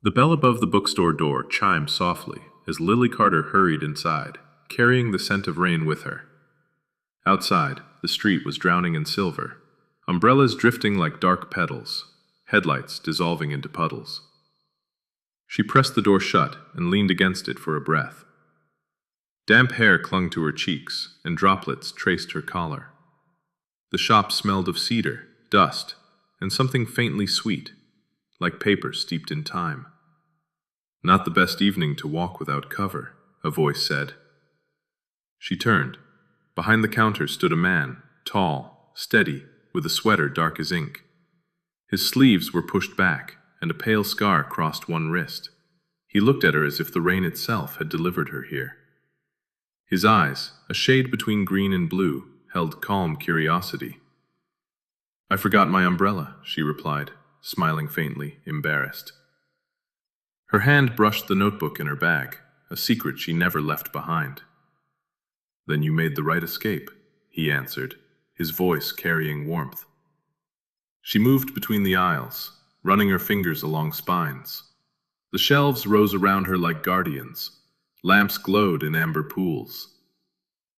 The bell above the bookstore door chimed softly as Lily Carter hurried inside, carrying the scent of rain with her. Outside, the street was drowning in silver, umbrellas drifting like dark petals, headlights dissolving into puddles. She pressed the door shut and leaned against it for a breath. Damp hair clung to her cheeks, and droplets traced her collar. The shop smelled of cedar, dust, and something faintly sweet, like paper steeped in time. "Not the best evening to walk without cover," a voice said. She turned. Behind the counter stood a man, tall, steady, with a sweater dark as ink. His sleeves were pushed back, and a pale scar crossed one wrist. He looked at her as if the rain itself had delivered her here. His eyes, a shade between green and blue, held calm curiosity. "I forgot my umbrella," she replied, smiling faintly, embarrassed. Her hand brushed the notebook in her bag, a secret she never left behind. "Then you made the right escape," he answered, his voice carrying warmth. She moved between the aisles, running her fingers along spines. The shelves rose around her like guardians. Lamps glowed in amber pools.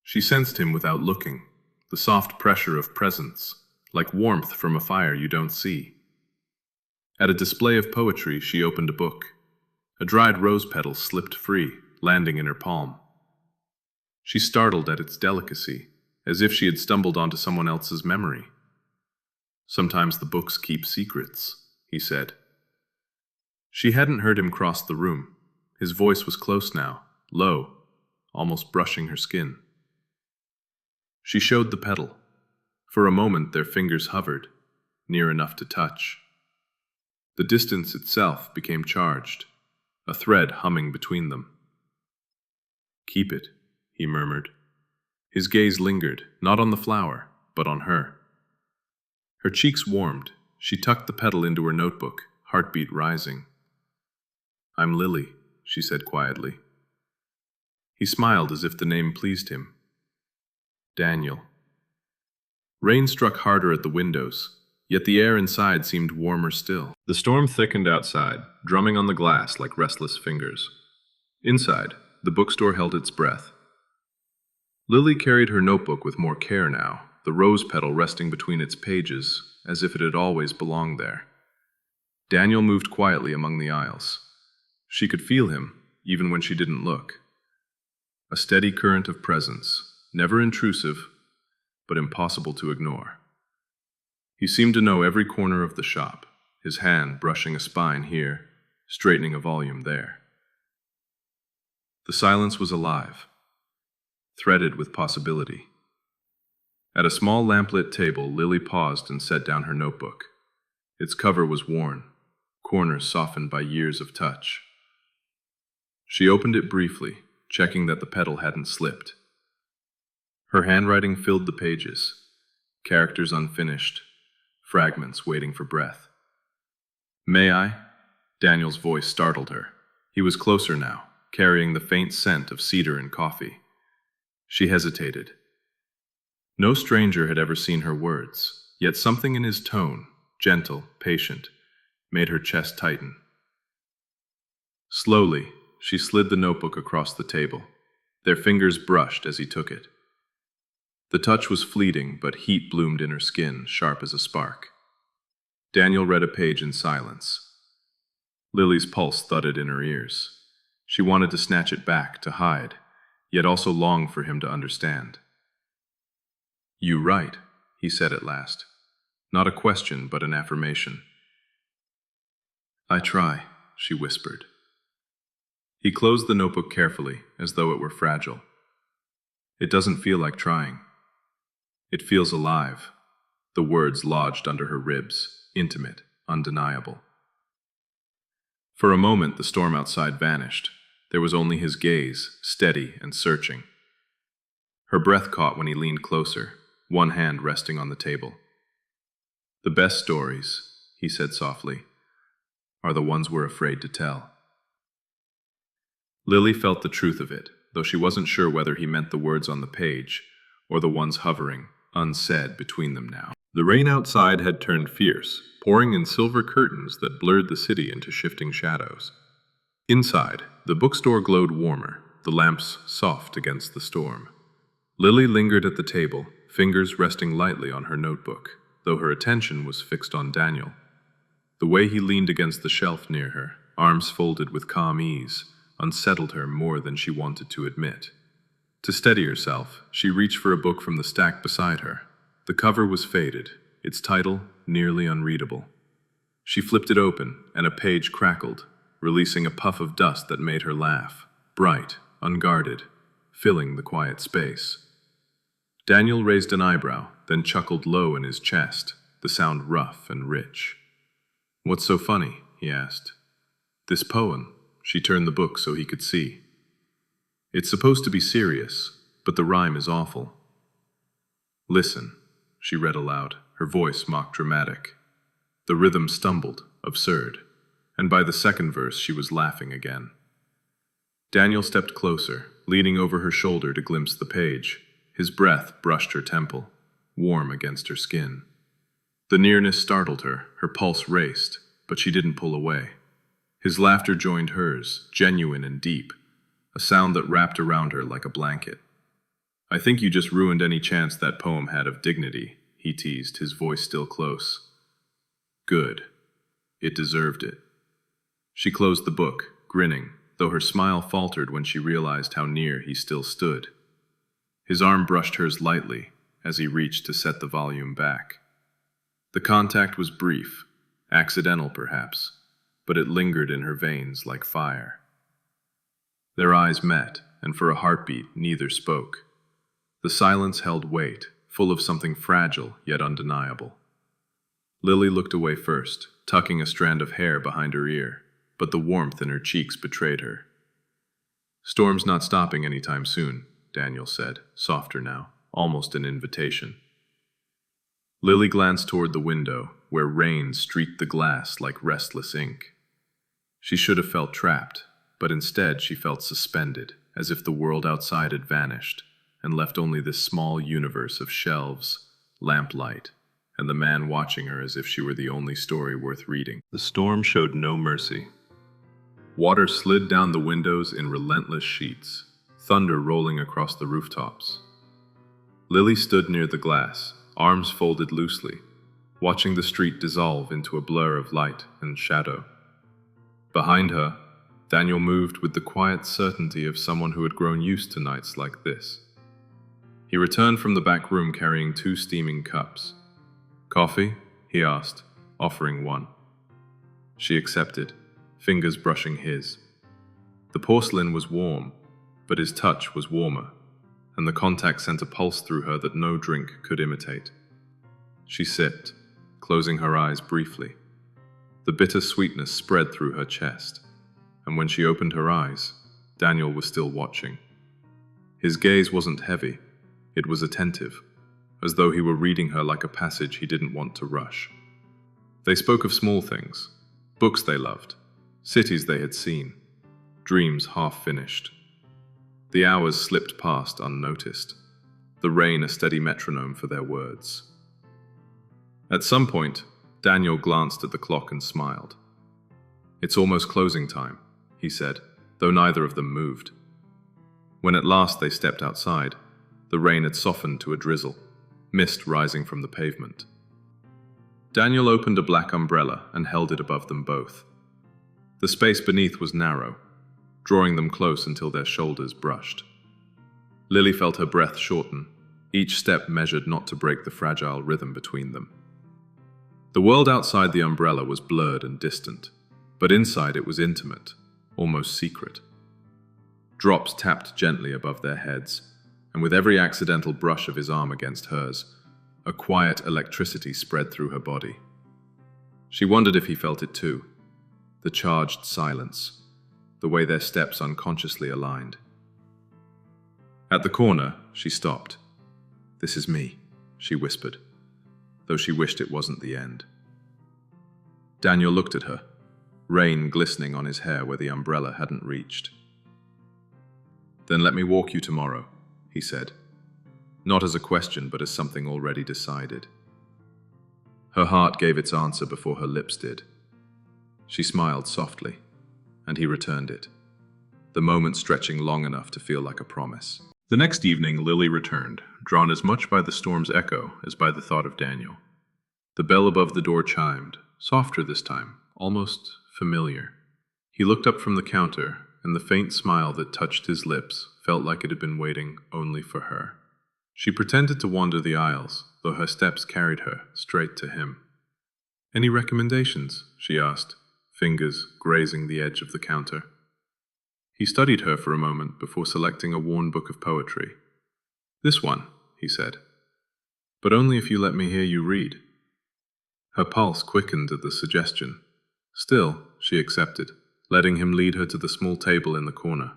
She sensed him without looking, the soft pressure of presence, like warmth from a fire you don't see. At a display of poetry, she opened a book. A dried rose petal slipped free, landing in her palm. She startled at its delicacy, as if she had stumbled onto someone else's memory. "Sometimes the books keep secrets," he said. She hadn't heard him cross the room. His voice was close now, low, almost brushing her skin. She showed the petal. For a moment their fingers hovered, near enough to touch. The distance itself became charged, a thread humming between them. "Keep it," he murmured. His gaze lingered, not on the flower, but on her. Her cheeks warmed. She tucked the petal into her notebook, heartbeat rising. "I'm Lily," she said quietly. He smiled as if the name pleased him. "Daniel." Rain struck harder at the windows, yet the air inside seemed warmer still. The storm thickened outside, drumming on the glass like restless fingers. Inside, the bookstore held its breath. Lily carried her notebook with more care now, the rose petal resting between its pages, as if it had always belonged there. Daniel moved quietly among the aisles. She could feel him, even when she didn't look. A steady current of presence, never intrusive, but impossible to ignore. He seemed to know every corner of the shop, his hand brushing a spine here, straightening a volume there. The silence was alive, threaded with possibility. At a small lamplit table, Lily paused and set down her notebook. Its cover was worn, corners softened by years of touch. She opened it briefly, checking that the petal hadn't slipped. Her handwriting filled the pages, characters unfinished, fragments waiting for breath. "May I?" Daniel's voice startled her. He was closer now, carrying the faint scent of cedar and coffee. She hesitated. No stranger had ever seen her words, yet something in his tone, gentle, patient, made her chest tighten. Slowly, she slid the notebook across the table. Their fingers brushed as he took it. The touch was fleeting, but heat bloomed in her skin, sharp as a spark. Daniel read a page in silence. Lily's pulse thudded in her ears. She wanted to snatch it back, to hide, yet also longed for him to understand. "You write," he said at last. Not a question, but an affirmation. "I try," she whispered. He closed the notebook carefully, as though it were fragile. "It doesn't feel like trying. It feels alive." The words lodged under her ribs, intimate, undeniable. For a moment the storm outside vanished. There was only his gaze, steady and searching. Her breath caught when he leaned closer, one hand resting on the table. "The best stories," he said softly, "are the ones we're afraid to tell." Lily felt the truth of it, though she wasn't sure whether he meant the words on the page or the ones hovering, unsaid between them now. The rain outside had turned fierce, pouring in silver curtains that blurred the city into shifting shadows. Inside, the bookstore glowed warmer, the lamps soft against the storm. Lily lingered at the table, fingers resting lightly on her notebook, though her attention was fixed on Daniel. The way he leaned against the shelf near her, arms folded with calm ease, unsettled her more than she wanted to admit. To steady herself, she reached for a book from the stack beside her. The cover was faded, its title nearly unreadable. She flipped it open, and a page crackled, releasing a puff of dust that made her laugh, bright, unguarded, filling the quiet space. Daniel raised an eyebrow, then chuckled low in his chest, the sound rough and rich. "What's so funny?" he asked. "This poem." She turned the book so he could see. "It's supposed to be serious, but the rhyme is awful." "Listen," she read aloud, her voice mock dramatic. The rhythm stumbled, absurd, and by the second verse she was laughing again. Daniel stepped closer, leaning over her shoulder to glimpse the page. His breath brushed her temple, warm against her skin. The nearness startled her, her pulse raced, but she didn't pull away. His laughter joined hers, genuine and deep, a sound that wrapped around her like a blanket. "I think you just ruined any chance that poem had of dignity," he teased, his voice still close. "Good. It deserved it." She closed the book, grinning, though her smile faltered when she realized how near he still stood. His arm brushed hers lightly as he reached to set the volume back. The contact was brief, accidental perhaps, but it lingered in her veins like fire. Their eyes met, and for a heartbeat neither spoke. The silence held weight, full of something fragile yet undeniable. Lily looked away first, tucking a strand of hair behind her ear, but the warmth in her cheeks betrayed her. "Storm's not stopping anytime soon," Daniel said, softer now, almost an invitation. Lily glanced toward the window, where rain streaked the glass like restless ink. She should have felt trapped, but instead she felt suspended, as if the world outside had vanished, and left only this small universe of shelves, lamplight, and the man watching her as if she were the only story worth reading. The storm showed no mercy. Water slid down the windows in relentless sheets, thunder rolling across the rooftops. Lily stood near the glass, arms folded loosely, watching the street dissolve into a blur of light and shadow. Behind her, Daniel moved with the quiet certainty of someone who had grown used to nights like this. He returned from the back room carrying 2 steaming cups. "Coffee?" he asked, offering one. She accepted, fingers brushing his. The porcelain was warm, but his touch was warmer, and the contact sent a pulse through her that no drink could imitate. She sipped, closing her eyes briefly. The bitter sweetness spread through her chest, and when she opened her eyes, Daniel was still watching. His gaze wasn't heavy, it was attentive, as though he were reading her like a passage he didn't want to rush. They spoke of small things, books they loved, cities they had seen, dreams half finished. The hours slipped past unnoticed, the rain a steady metronome for their words. At some point, Daniel glanced at the clock and smiled. "It's almost closing time," he said, though neither of them moved. When at last they stepped outside, the rain had softened to a drizzle, mist rising from the pavement. Daniel opened a black umbrella and held it above them both. The space beneath was narrow, drawing them close until their shoulders brushed. Lily felt her breath shorten, each step measured not to break the fragile rhythm between them. The world outside the umbrella was blurred and distant, but inside it was intimate, almost secret. Drops tapped gently above their heads, and with every accidental brush of his arm against hers, a quiet electricity spread through her body. She wondered if he felt it too, the charged silence, the way their steps unconsciously aligned. At the corner, she stopped. "This is me," she whispered, though she wished it wasn't the end. Daniel looked at her, rain glistening on his hair where the umbrella hadn't reached. "Then let me walk you tomorrow," he said. not as a question but as something already decided. Her heart gave its answer before her lips did. She smiled softly, and he returned it, the moment stretching long enough to feel like a promise. The next evening, Lily returned, drawn as much by the storm's echo as by the thought of Daniel. The bell above the door chimed, softer this time, almost familiar. He looked up from the counter, and the faint smile that touched his lips felt like it had been waiting only for her. She pretended to wander the aisles, though her steps carried her straight to him. "Any recommendations?" she asked, fingers grazing the edge of the counter. He studied her for a moment before selecting a worn book of poetry. "This one," he said, "but only if you let me hear you read." Her pulse quickened at the suggestion. Still, she accepted, letting him lead her to the small table in the corner.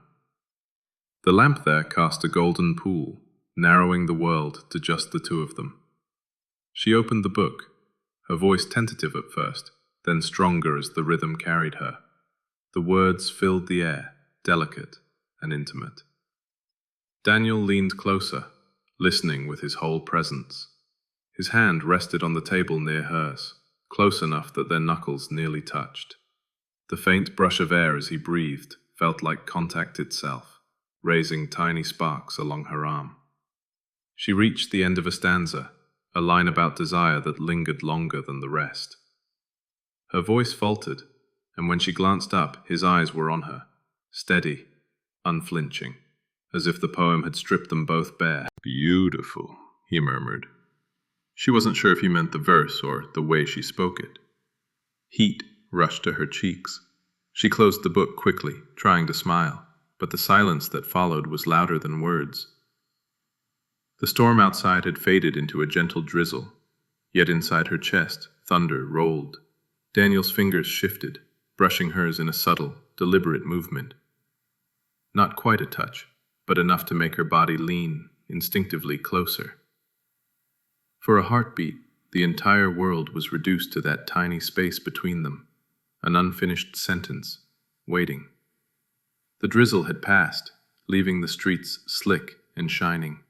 The lamp there cast a golden pool, narrowing the world to just the two of them. She opened the book, her voice tentative at first, then stronger as the rhythm carried her. The words filled the air, delicate and intimate. Daniel leaned closer, listening with his whole presence. His hand rested on the table near hers, close enough that their knuckles nearly touched. The faint brush of air as he breathed felt like contact itself, raising tiny sparks along her arm. She reached the end of a stanza, a line about desire that lingered longer than the rest. Her voice faltered, and when she glanced up, his eyes were on her, steady, unflinching, as if the poem had stripped them both bare. "Beautiful," he murmured. She wasn't sure if he meant the verse or the way she spoke it. Heat rushed to her cheeks. She closed the book quickly, trying to smile, but the silence that followed was louder than words. The storm outside had faded into a gentle drizzle, yet inside her chest, thunder rolled. Daniel's fingers shifted, brushing hers in a subtle, deliberate movement. Not quite a touch, but enough to make her body lean, instinctively closer. For a heartbeat, the entire world was reduced to that tiny space between them, an unfinished sentence, waiting. The drizzle had passed, leaving the streets slick and shining.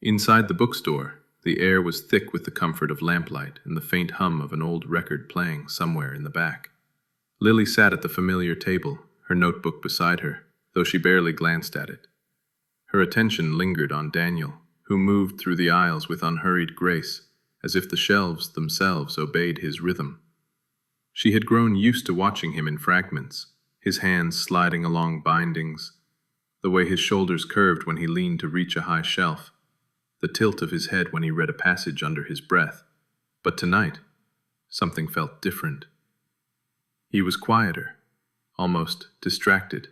Inside the bookstore, the air was thick with the comfort of lamplight and the faint hum of an old record playing somewhere in the back. Lily sat at the familiar table, her notebook beside her, though she barely glanced at it. Her attention lingered on Daniel, who moved through the aisles with unhurried grace, as if the shelves themselves obeyed his rhythm. She had grown used to watching him in fragments, his hands sliding along bindings, the way his shoulders curved when he leaned to reach a high shelf, the tilt of his head when he read a passage under his breath. But tonight, something felt different. He was quieter, almost distracted,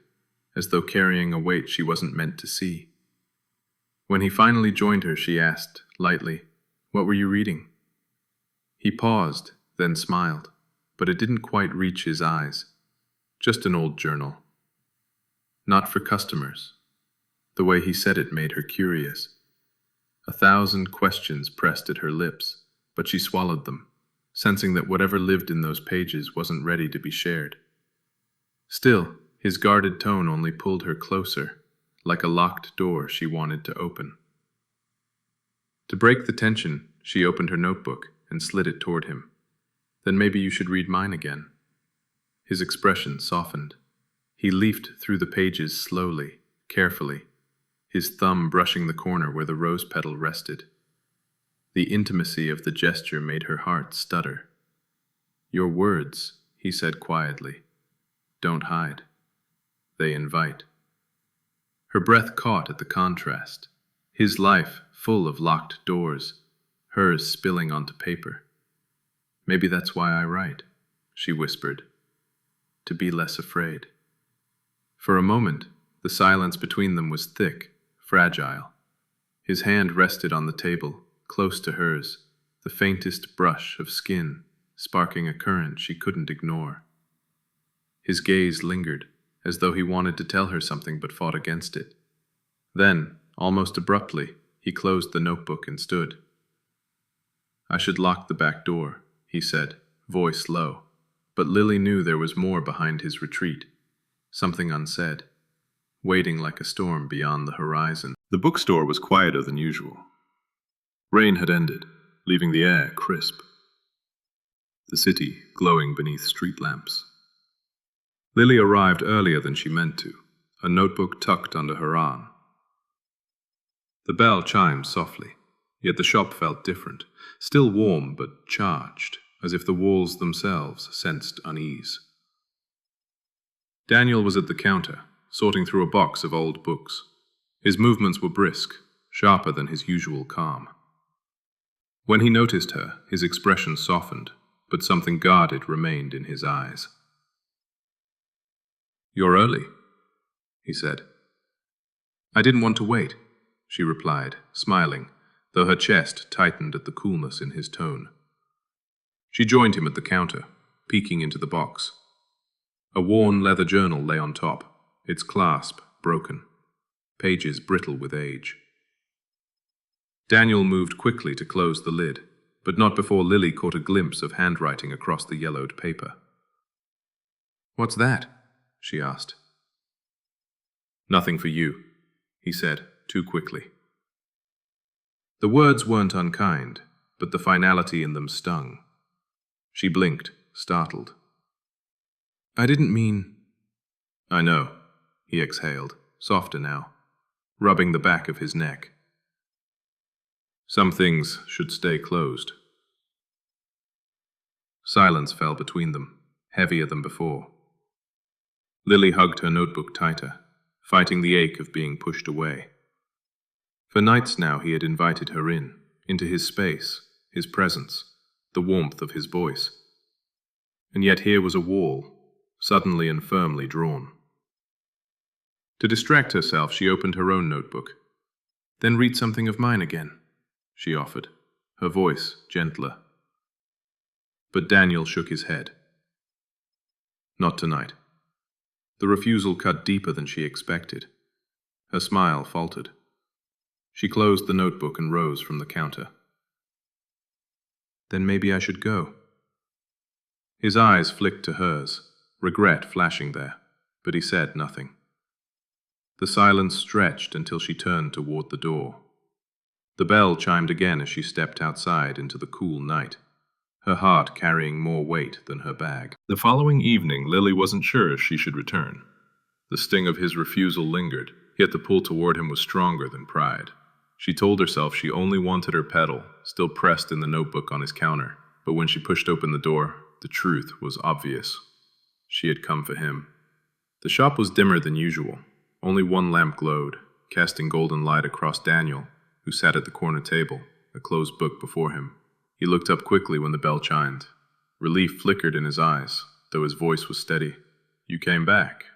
as though carrying a weight she wasn't meant to see. When he finally joined her, she asked, lightly, "What were you reading?" He paused, then smiled, but it didn't quite reach his eyes. Just an old journal. Not for customers. The way he said it made her curious. 1,000 questions pressed at her lips, but she swallowed them, sensing that whatever lived in those pages wasn't ready to be shared. Still, his guarded tone only pulled her closer, like a locked door she wanted to open. To break the tension, she opened her notebook and slid it toward him. "Then maybe you should read mine again." His expression softened. He leafed through the pages slowly, carefully, his thumb brushing the corner where the rose petal rested. The intimacy of the gesture made her heart stutter. "Your words," he said quietly, "don't hide. They invite." Her breath caught at the contrast, his life full of locked doors, hers spilling onto paper. "Maybe that's why I write," she whispered, "to be less afraid." For a moment, the silence between them was thick, fragile. His hand rested on the table, close to hers, the faintest brush of skin, sparking a current she couldn't ignore. His gaze lingered, as though he wanted to tell her something but fought against it. Then, almost abruptly, he closed the notebook and stood. "I should lock the back door," he said, voice low, but Lily knew there was more behind his retreat, something unsaid, waiting like a storm beyond the horizon. The bookstore was quieter than usual. Rain had ended, leaving the air crisp. The city glowing beneath street lamps. Lily arrived earlier than she meant to, a notebook tucked under her arm. The bell chimed softly, yet the shop felt different, still warm but charged, as if the walls themselves sensed unease. Daniel was at the counter, sorting through a box of old books. His movements were brisk, sharper than his usual calm. When he noticed her, his expression softened, but something guarded remained in his eyes. "You're early," he said. "I didn't want to wait," she replied, smiling, though her chest tightened at the coolness in his tone. She joined him at the counter, peeking into the box. A worn leather journal lay on top, its clasp broken, pages brittle with age. Daniel moved quickly to close the lid, but not before Lily caught a glimpse of handwriting across the yellowed paper. "What's that?" she asked. "Nothing for you," he said, too quickly. The words weren't unkind, but the finality in them stung. She blinked, startled. "I didn't mean—" "I know," he exhaled, softer now, rubbing the back of his neck. "Some things should stay closed." Silence fell between them, heavier than before. Lily hugged her notebook tighter, fighting the ache of being pushed away. For nights now he had invited her into his space, his presence, the warmth of his voice. And yet here was a wall, suddenly and firmly drawn. To distract herself, she opened her own notebook. "Then read something of mine again," she offered, her voice gentler. But Daniel shook his head. Not tonight. The refusal cut deeper than she expected. Her smile faltered. She closed the notebook and rose from the counter. "Then maybe I should go." His eyes flicked to hers, regret flashing there, but he said nothing. The silence stretched until she turned toward the door. The bell chimed again as she stepped outside into the cool night, her heart carrying more weight than her bag. The following evening, Lily wasn't sure if she should return. The sting of his refusal lingered, yet the pull toward him was stronger than pride. She told herself she only wanted her petal, still pressed in the notebook on his counter, but when she pushed open the door, the truth was obvious. She had come for him. The shop was dimmer than usual. Only one lamp glowed, casting golden light across Daniel, who sat at the corner table, a closed book before him. He looked up quickly when the bell chimed. Relief flickered in his eyes, though his voice was steady. "You came back."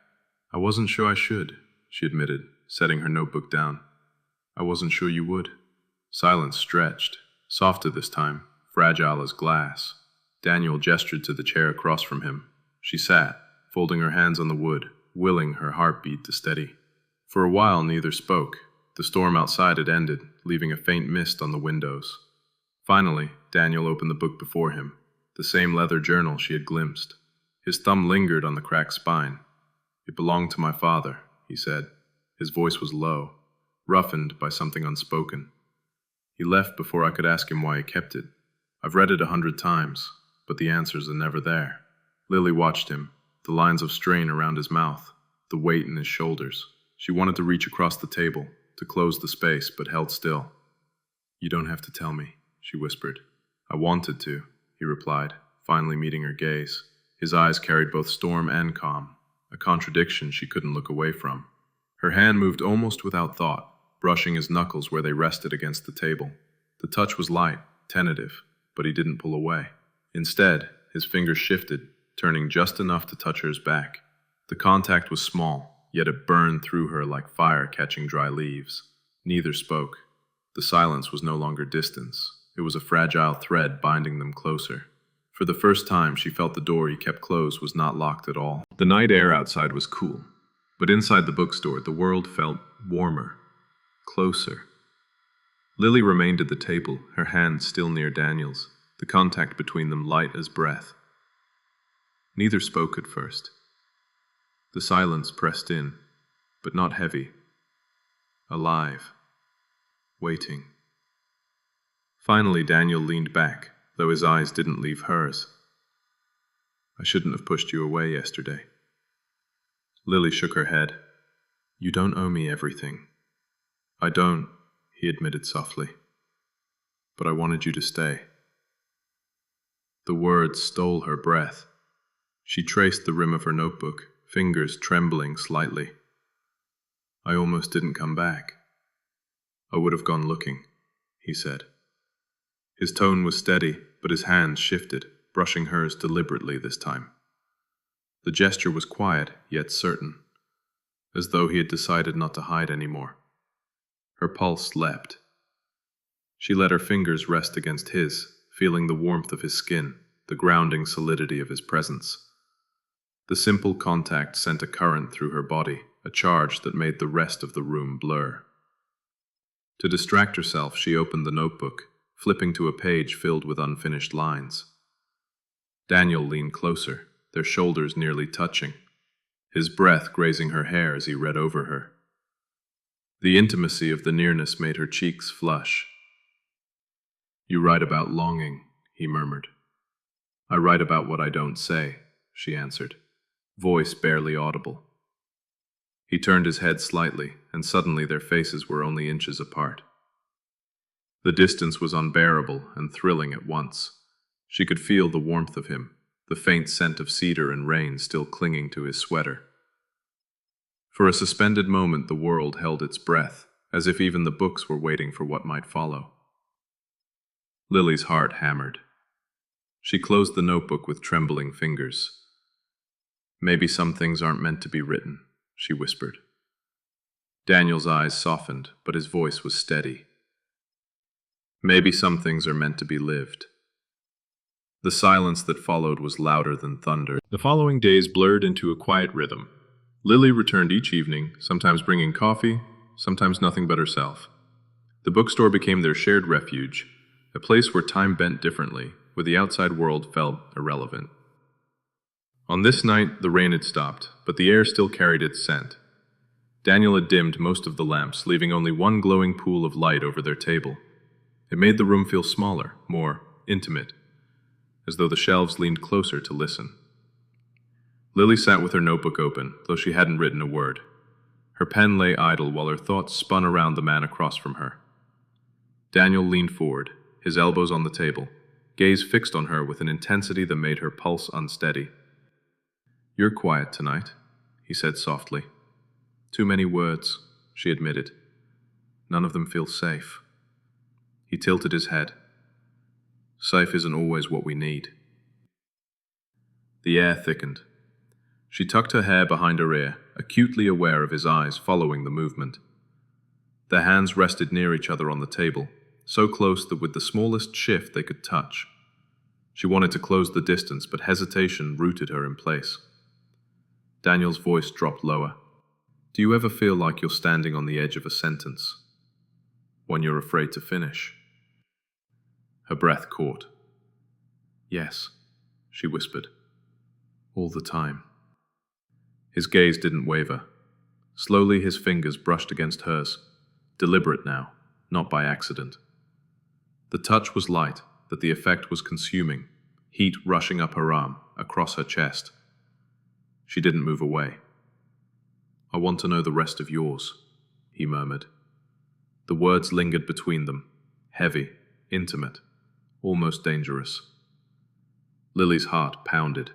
"I wasn't sure I should," she admitted, setting her notebook down. "I wasn't sure you would." Silence stretched, softer this time, fragile as glass. Daniel gestured to the chair across from him. She sat, folding her hands on the wood, willing her heartbeat to steady. For a while neither spoke. The storm outside had ended, leaving a faint mist on the windows. Finally, Daniel opened the book before him, the same leather journal she had glimpsed. His thumb lingered on the cracked spine. "It belonged to my father," he said. His voice was low, roughened by something unspoken. "He left before I could ask him why he kept it. I've read it 100 times, but the answers are never there." Lily watched him, the lines of strain around his mouth, the weight in his shoulders. She wanted to reach across the table, to close the space, but held still. "You don't have to tell me," she whispered. "I wanted to," he replied, finally meeting her gaze. His eyes carried both storm and calm, a contradiction she couldn't look away from. Her hand moved almost without thought, brushing his knuckles where they rested against the table. The touch was light, tentative, but he didn't pull away. Instead, his fingers shifted, turning just enough to touch hers back. The contact was small, yet it burned through her like fire catching dry leaves. Neither spoke. The silence was no longer distance. It was a fragile thread binding them closer. For the first time, she felt the door he kept closed was not locked at all. The night air outside was cool, but inside the bookstore, the world felt warmer, closer. Lily remained at the table, her hand still near Daniel's, the contact between them light as breath. Neither spoke at first. The silence pressed in, but not heavy. Alive. waiting. Finally, Daniel leaned back, though his eyes didn't leave hers. I shouldn't have pushed you away yesterday. Lily shook her head. You don't owe me everything. I don't, he admitted softly. But I wanted you to stay. The words stole her breath. She traced the rim of her notebook, fingers trembling slightly. I almost didn't come back. I would have gone looking, he said. His tone was steady, but his hands shifted, brushing hers deliberately this time. The gesture was quiet, yet certain, as though he had decided not to hide anymore. Her pulse leapt. She let her fingers rest against his, feeling the warmth of his skin, the grounding solidity of his presence. The simple contact sent a current through her body, a charge that made the rest of the room blur. To distract herself, she opened the notebook, flipping to a page filled with unfinished lines. Daniel leaned closer, their shoulders nearly touching, his breath grazing her hair as he read over her. The intimacy of the nearness made her cheeks flush. You write about longing, he murmured. I write about what I don't say, she answered, voice barely audible. He turned his head slightly, and suddenly their faces were only inches apart. The distance was unbearable and thrilling at once. She could feel the warmth of him, the faint scent of cedar and rain still clinging to his sweater. For a suspended moment the world held its breath, as if even the books were waiting for what might follow. Lily's heart hammered. She closed the notebook with trembling fingers. Maybe some things aren't meant to be written, she whispered. Daniel's eyes softened, but his voice was steady. Maybe some things are meant to be lived. The silence that followed was louder than thunder. The following days blurred into a quiet rhythm. Lily returned each evening, sometimes bringing coffee, sometimes nothing but herself. The bookstore became their shared refuge, a place where time bent differently, where the outside world felt irrelevant. On this night, the rain had stopped, but the air still carried its scent. Daniel had dimmed most of the lamps, leaving only one glowing pool of light over their table. It made the room feel smaller, more intimate, as though the shelves leaned closer to listen. Lily sat with her notebook open, though she hadn't written a word. Her pen lay idle while her thoughts spun around the man across from her. Daniel leaned forward, his elbows on the table, gaze fixed on her with an intensity that made her pulse unsteady. You're quiet tonight, he said softly. Too many words, she admitted. None of them feel safe. He tilted his head. Safe isn't always what we need. The air thickened. She tucked her hair behind her ear, acutely aware of his eyes following the movement. Their hands rested near each other on the table, so close that with the smallest shift they could touch. She wanted to close the distance, but hesitation rooted her in place. Daniel's voice dropped lower. Do you ever feel like you're standing on the edge of a sentence? One you're afraid to finish? Her breath caught. Yes, she whispered. All the time. His gaze didn't waver. Slowly his fingers brushed against hers, deliberate now, not by accident. The touch was light, that the effect was consuming, heat rushing up her arm, across her chest. She didn't move away. I want to know the rest of yours, he murmured. The words lingered between them, heavy, intimate, almost dangerous. Lily's heart pounded.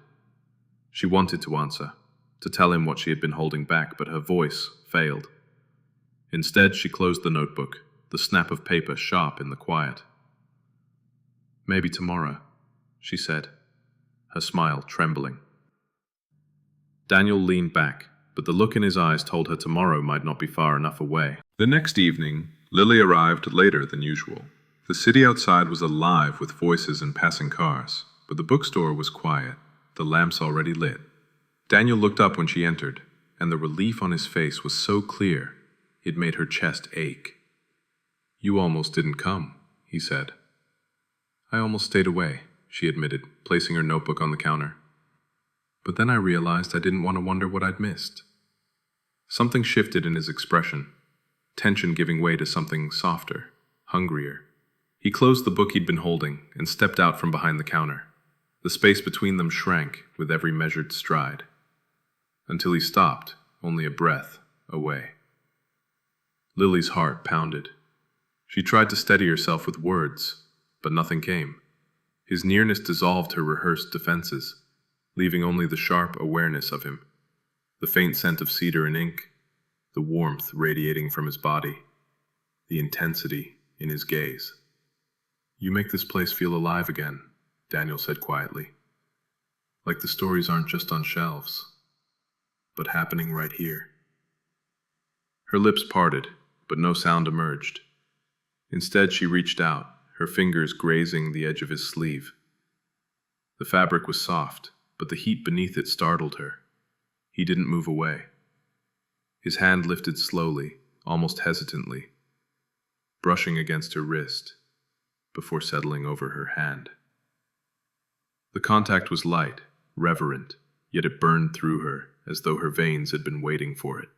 She wanted to answer, to tell him what she had been holding back, but her voice failed. Instead, she closed the notebook, the snap of paper sharp in the quiet. Maybe tomorrow, she said, her smile trembling. Daniel leaned back, but the look in his eyes told her tomorrow might not be far enough away. The next evening, Lily arrived later than usual. The city outside was alive with voices and passing cars, but the bookstore was quiet, the lamps already lit. Daniel looked up when she entered, and the relief on his face was so clear, it made her chest ache. You almost didn't come, he said. I almost stayed away, she admitted, placing her notebook on the counter. But then I realized I didn't want to wonder what I'd missed. Something shifted in his expression, tension giving way to something softer, hungrier. He closed the book he'd been holding and stepped out from behind the counter. The space between them shrank with every measured stride, until he stopped, only a breath away. Lily's heart pounded. She tried to steady herself with words, but nothing came. His nearness dissolved her rehearsed defenses, leaving only the sharp awareness of him, the faint scent of cedar and ink, the warmth radiating from his body, the intensity in his gaze. "You make this place feel alive again," Daniel said quietly. "Like the stories aren't just on shelves, but happening right here." Her lips parted, but no sound emerged. Instead, she reached out, her fingers grazing the edge of his sleeve. The fabric was soft, but the heat beneath it startled her. He didn't move away. His hand lifted slowly, almost hesitantly, brushing against her wrist, before settling over her hand. The contact was light, reverent, yet it burned through her, as though her veins had been waiting for it.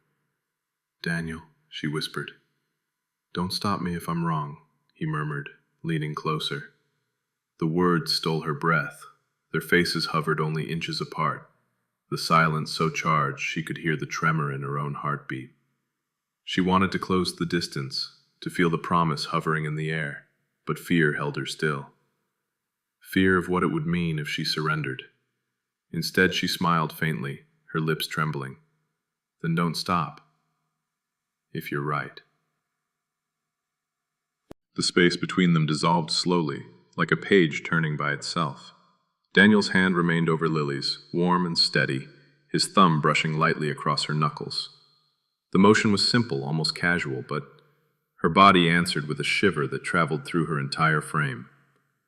"Daniel," she whispered. "Don't stop me if I'm wrong," he murmured, leaning closer. The words stole her breath. Their faces hovered only inches apart, the silence so charged she could hear the tremor in her own heartbeat. She wanted to close the distance, to feel the promise hovering in the air, but fear held her still. Fear of what it would mean if she surrendered. Instead, she smiled faintly, her lips trembling. "Then don't stop. If you're right." The space between them dissolved slowly, like a page turning by itself. Daniel's hand remained over Lily's, warm and steady, his thumb brushing lightly across her knuckles. The motion was simple, almost casual, but her body answered with a shiver that traveled through her entire frame.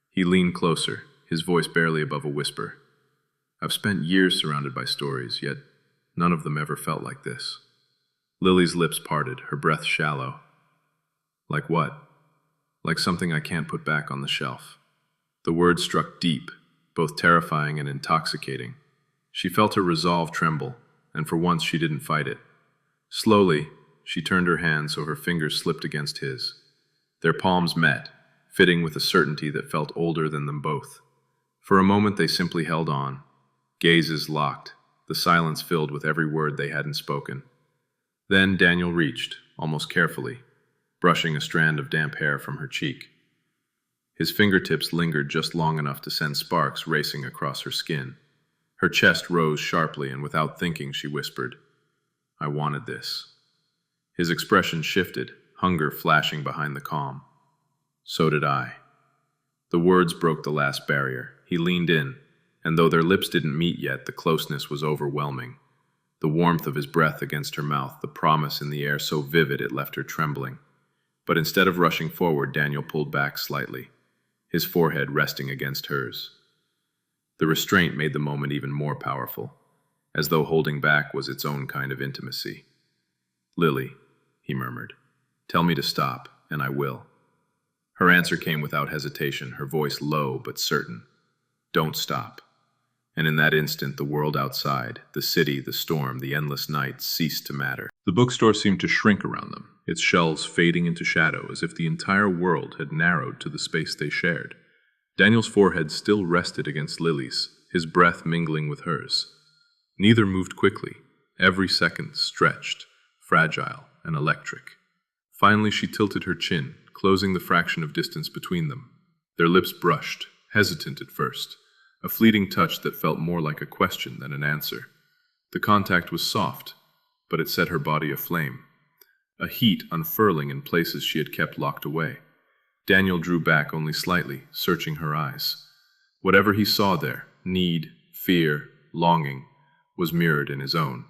He leaned closer, his voice barely above a whisper. "I've spent years surrounded by stories, yet none of them ever felt like this." Lily's lips parted, her breath shallow. "Like what?" "Like something I can't put back on the shelf." The words struck deep, both terrifying and intoxicating. She felt her resolve tremble, and for once she didn't fight it. Slowly, she turned her hand so her fingers slipped against his. Their palms met, fitting with a certainty that felt older than them both. For a moment they simply held on, gazes locked, the silence filled with every word they hadn't spoken. Then Daniel reached, almost carefully, brushing a strand of damp hair from her cheek. His fingertips lingered just long enough to send sparks racing across her skin. Her chest rose sharply, and without thinking, she whispered, "I wanted this." His expression shifted, hunger flashing behind the calm. "So did I." The words broke the last barrier. He leaned in, and though their lips didn't meet yet, the closeness was overwhelming. The warmth of his breath against her mouth, the promise in the air so vivid it left her trembling. But instead of rushing forward, Daniel pulled back slightly, his forehead resting against hers. The restraint made the moment even more powerful, as though holding back was its own kind of intimacy. "Lily," he murmured, "tell me to stop, and I will." Her answer came without hesitation, her voice low but certain. "Don't stop." And in that instant, the world outside, the city, the storm, the endless night, ceased to matter. The bookstore seemed to shrink around them, its shelves fading into shadow, as if the entire world had narrowed to the space they shared. Daniel's forehead still rested against Lily's, his breath mingling with hers. Neither moved quickly, every second stretched, fragile and electric. Finally, she tilted her chin, closing the fraction of distance between them. Their lips brushed, hesitant at first, a fleeting touch that felt more like a question than an answer. The contact was soft, but it set her body aflame, a heat unfurling in places she had kept locked away. Daniel drew back only slightly, searching her eyes. Whatever he saw there, need, fear, longing, was mirrored in his own.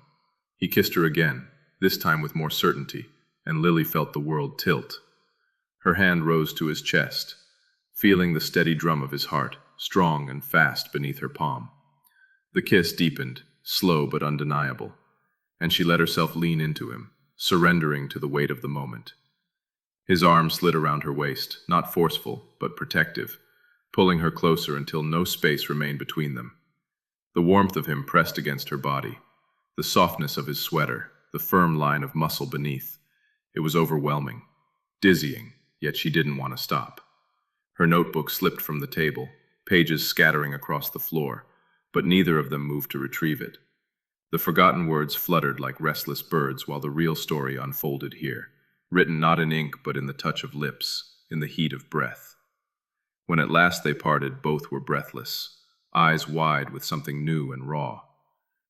He kissed her again, this time with more certainty, and Lily felt the world tilt. Her hand rose to his chest, feeling the steady drum of his heart, strong and fast beneath her palm. The kiss deepened, slow but undeniable, and she let herself lean into him, surrendering to the weight of the moment. His arm slid around her waist, not forceful, but protective, pulling her closer until no space remained between them. The warmth of him pressed against her body, the softness of his sweater, the firm line of muscle beneath. It was overwhelming, dizzying, yet she didn't want to stop. Her notebook slipped from the table, pages scattering across the floor, but neither of them moved to retrieve it. The forgotten words fluttered like restless birds while the real story unfolded here, written not in ink but in the touch of lips, in the heat of breath. When at last they parted, both were breathless, eyes wide with something new and raw.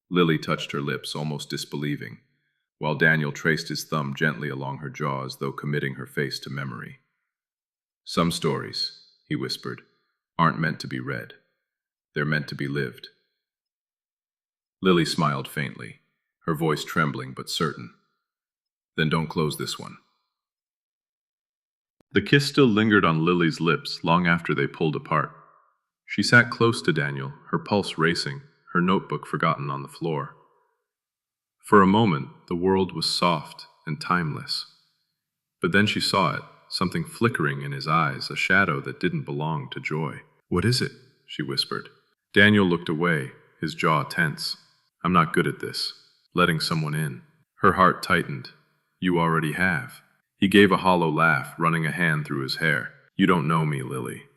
Lily touched her lips, almost disbelieving, while Daniel traced his thumb gently along her jaw as though committing her face to memory. "Some stories," he whispered, "aren't meant to be read. They're meant to be lived." Lily smiled faintly, her voice trembling but certain. "Then don't close this one." The kiss still lingered on Lily's lips long after they pulled apart. She sat close to Daniel, her pulse racing, her notebook forgotten on the floor. For a moment, the world was soft and timeless. But then she saw it, something flickering in his eyes, a shadow that didn't belong to joy. "What is it?" she whispered. Daniel looked away, his jaw tense. "I'm not good at this, letting someone in." Her heart tightened. "You already have." He gave a hollow laugh, running a hand through his hair. "You don't know me, Lily.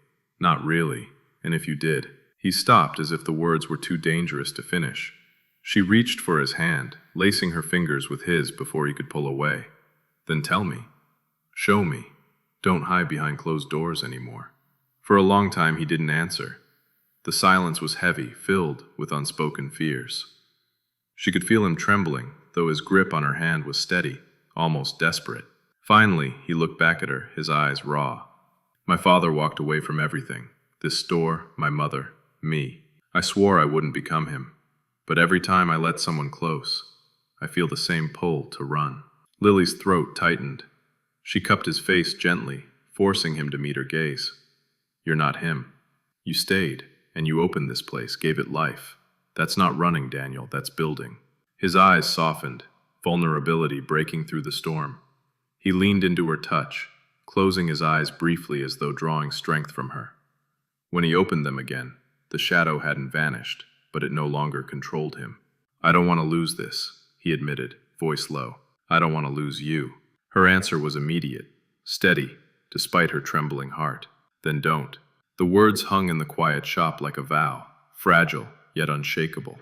Not really. And if you did." He stopped as if the words were too dangerous to finish. She reached for his hand, lacing her fingers with his before he could pull away. "Then tell me. Show me. Don't hide behind closed doors anymore." For a long time he didn't answer. The silence was heavy, filled with unspoken fears. She could feel him trembling, though his grip on her hand was steady, almost desperate. Finally, he looked back at her, his eyes raw. "My father walked away from everything. This store, my mother, me. I swore I wouldn't become him. But every time I let someone close, I feel the same pull to run." Lily's throat tightened. She cupped his face gently, forcing him to meet her gaze. "You're not him. You stayed, and you opened this place, gave it life. That's not running, Daniel, that's building." His eyes softened, vulnerability breaking through the storm. He leaned into her touch, closing his eyes briefly as though drawing strength from her. When he opened them again, the shadow hadn't vanished, but it no longer controlled him. "I don't want to lose this," he admitted, voice low. "I don't want to lose you." Her answer was immediate, steady, despite her trembling heart. "Then don't." The words hung in the quiet shop like a vow, fragile yet unshakable.